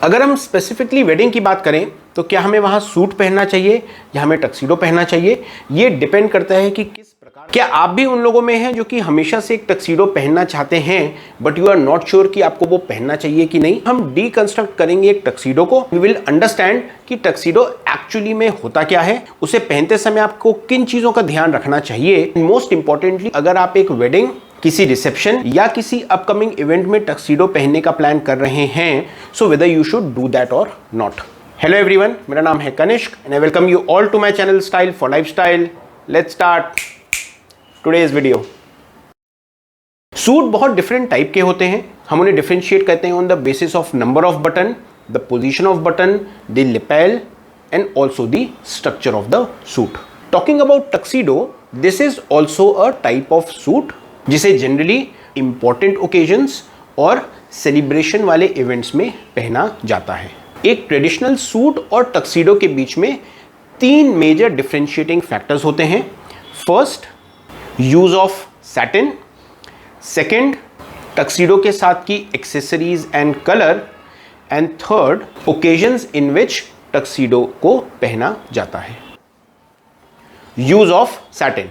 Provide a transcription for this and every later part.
अगर हम specifically wedding की बात करें तो क्या हमें वहां सूट पहनना चाहिए या हमें टक्सीडो पहनना चाहिए, ये डिपेंड करता है कि किस प्रकार। क्या आप भी उन लोगों में हैं जो कि हमेशा से एक टक्सीडो पहनना चाहते हैं but you are not sure कि आपको वो पहनना चाहिए कि नहीं। हम डीकंस्ट्रक्ट करेंगे एक टक्सीडो को, वी विल अंडरस्टैंड कि टक्सीडो एक्चुअली में होता क्या है, उसे पहनते समय आपको किन चीजों का ध्यान रखना चाहिए। मोस्ट इंपॉर्टेंटली, अगर आप एक वेडिंग, किसी रिसेप्शन या किसी अपकमिंग इवेंट में टक्सीडो पहनने का प्लान कर रहे हैं, so whether you should do that or not. Hello everyone, मेरा नाम है Kanishk and I welcome you all to my channel style for lifestyle. Let's start today's video. Suit बहुत डिफरेंट टाइप के होते हैं। हम उन्हें डिफरेंशिएट करते हैं on the basis of number of button, the position of button, the lapel and also the structure of the suit. Talking about tuxedo, this is also a type of suit जिसे generally important occasions और celebration वाले events में पहना जाता है। एक traditional suit और tuxedo के बीच में तीन मेजर डिफरेंशिएटिंग फैक्टर्स होते हैं। First, use of satin. Second, tuxedo के साथ की accessories and colour. And third, occasions in which tuxedo को पहना जाता है। Use of satin.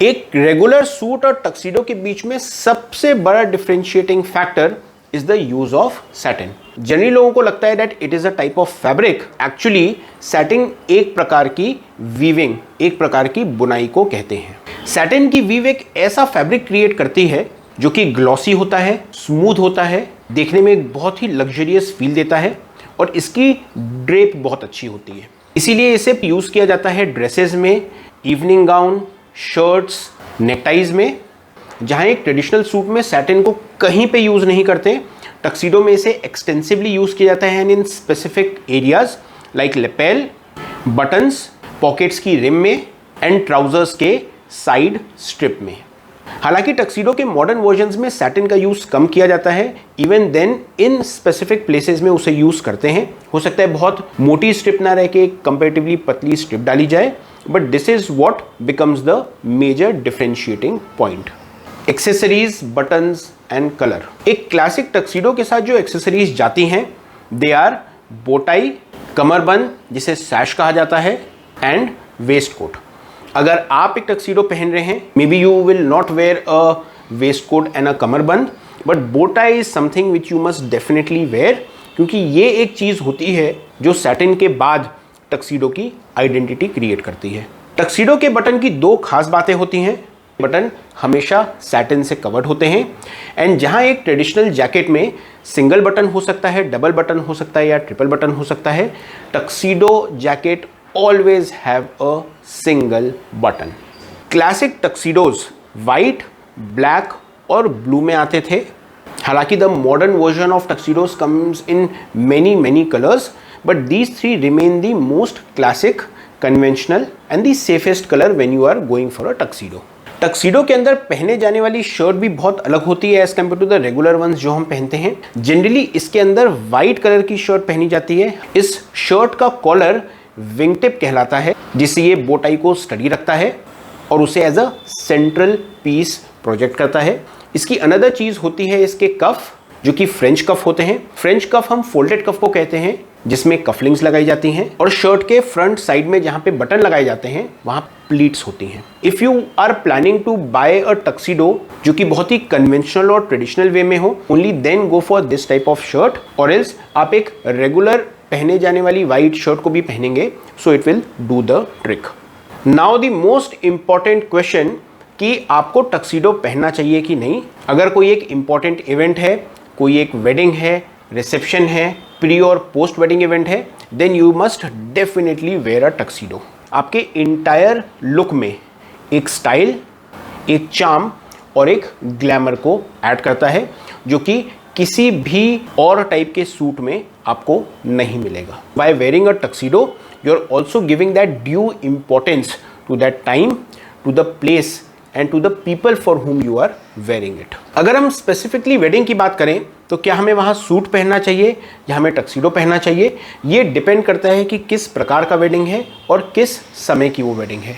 एक रेगुलर सूट और टक्सीडो के बीच में सबसे बड़ा differentiating factor is the use of satin. Generally लोगों को लगता है that it is a type of fabric. Actually satin एक प्रकार की वीविंग, एक प्रकार की बुनाई को कहते हैं। सैटिन की वीव एक ऐसा फैब्रिक क्रिएट करती है जो कि ग्लॉसी होता है, स्मूथ होता है, देखने में एक बहुत ही लग्जरियस फील देता है और इसकी ड्रेप बहुत अच्छी होती है। इसीलिए इसे यूज किया जाता है ड्रेसेस में, इवनिंग गाउन, शर्ट्स, नेकटाइज में। जहां एक ट्रेडिशनल सूट में सैटिन को कहीं पे यूज नहीं करते, टक्सीडो में इसे एक्सटेंसिवली यूज किया जाता है in specific areas like lapel, buttons, pockets की रिम में एंड ट्राउजर्स के साइड स्ट्रिप में। हालांकि टक्सीडो के मॉडर्न वर्जन्स में सैटिन का यूज कम किया जाता है, even then in specific places में उसे यूज करते हैं। हो सकता है बहुत मोटी स्ट्रिप ना रह के कंपैरेटिवली पतली स्ट्रिप डाली जाए, but this is what becomes the major differentiating point. Accessories, buttons and colour. एक क्लासिक टक्सीडो के साथ जो एक्सेसरीज जाती हैं, दे आर बोटाई, कमरबंद जिसे सैश कहा जाता है, एंड वेस्ट कोट। अगर आप एक टक्सीडो पहन रहे हैं, maybe you will not wear a waistcoat and a cummerbund, but bow tie is something which you must definitely wear, क्योंकि ये एक चीज होती है जो सैटिन के बाद टक्सीडो की आइडेंटिटी क्रिएट करती है। टक्सीडो के बटन की दो खास बातें होती हैं। बटन हमेशा सैटिन से कवर्ड होते हैं एंड जहां एक ट्रेडिशनल जैकेट में सिंगल बटन हो सकता है, डबल बटन हो सकता है या ट्रिपल बटन हो सकता है, tuxedo jacket always have a single button. Classic tuxedos white, black और ब्लू में आते थे। हालांकि the modern version of tuxedos comes in many colours, but these three remain the most classic, conventional and the safest color when you are going for a tuxedo. Tuxedo के अंदर पहने जाने वाली शर्ट भी बहुत अलग होती है as compare to the regular ones जो हम पहनते हैं। जनरली इसके अंदर वाइट कलर की शर्ट पहनी जाती है। इस शर्ट का कॉलर विंग टिप कहलाता है, जिससे ये बोटाई को स्टडी रखता है और उसे as a central piece project करता है। इसकी अनदर चीज होती है इसके कफ, जो कि फ्रेंच कफ होते हैं। फ्रेंच कफ हम फोल्डेड कफ को कहते हैं, जिसमें कफलिंग्स लगाई जाती हैं और शर्ट के फ्रंट साइड में जहां पे बटन लगाए जाते हैं वहां प्लीट्स होती हैं। If you are planning to buy a tuxedo जो कि बहुत ही कन्वेंशनल और ट्रेडिशनल वे में हो, only then go for this type of shirt, और एल्स आप एक रेगुलर पहने जाने वाली व्हाइट शर्ट को भी पहनेंगे, so it will do the trick. Now the most important question कि आपको टक्सीडो पहनना चाहिए कि नहीं। अगर कोई एक इंपॉर्टेंट इवेंट है, कोई एक वेडिंग है, रिसेप्शन है, प्री और पोस्ट वेडिंग इवेंट है, then you must definitely wear a tuxedo. आपके इंटायर लुक में एक स्टाइल, एक चार्म और एक ग्लैमर को ऐड करता है, जो कि किसी भी और टाइप के सूट में आपको नहीं मिलेगा। By wearing a tuxedo you are also giving that due importance to that time, to the place and to the people for whom you are wearing it. अगर हम स्पेसिफिकली वेडिंग की बात करें तो क्या हमें वहां सूट पहनना चाहिए या हमें टक्सीडो पहनना चाहिए, ये डिपेंड करता है कि किस प्रकार का वेडिंग है और किस समय की वो वेडिंग है।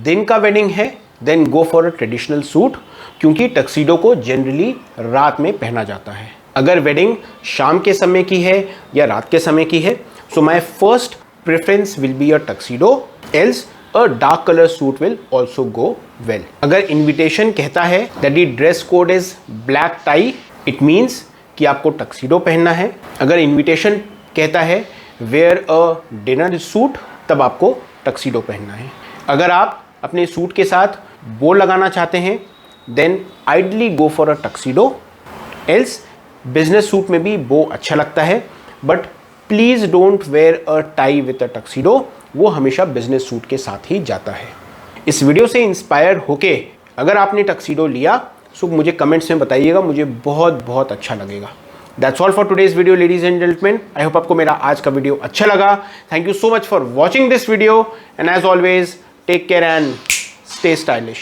दिन का वेडिंग है, then go for a traditional suit, क्योंकि टक्सीडो को जनरली रात में पहना जाता है। अगर वेडिंग शाम के समय की है या रात के समय की है, so my first preference will be a tuxedo, else a dark colour suit will also go well. अगर इन्विटेशन कहता है that the dress code is black tie, it means कि आपको टक्सीडो पहनना है. अगर इन्विटेशन कहता है वेयर अ डिनर सूट, तब आपको टक्सीडो पहनना है. अगर आप अपने सूट के साथ बो लगाना चाहते हैं, then ideally go for a tuxedo. Else business suit में भी बो अच्छा लगता है, but please don't wear a tie with a tuxedo. वो हमेशा बिजनेस सूट के साथ ही जाता है. इस वीडियो से इंस्पायर होके अगर आपने टक्सीडो लिया, सो मुझे कमेंट्स में बताइएगा, मुझे बहुत बहुत अच्छा लगेगा. That's all for today's video ladies and gentleman. I hope आपको मेरा आज का वीडियो अच्छा लगा. Thank you so much for watching this video, and as always take care and stay stylish.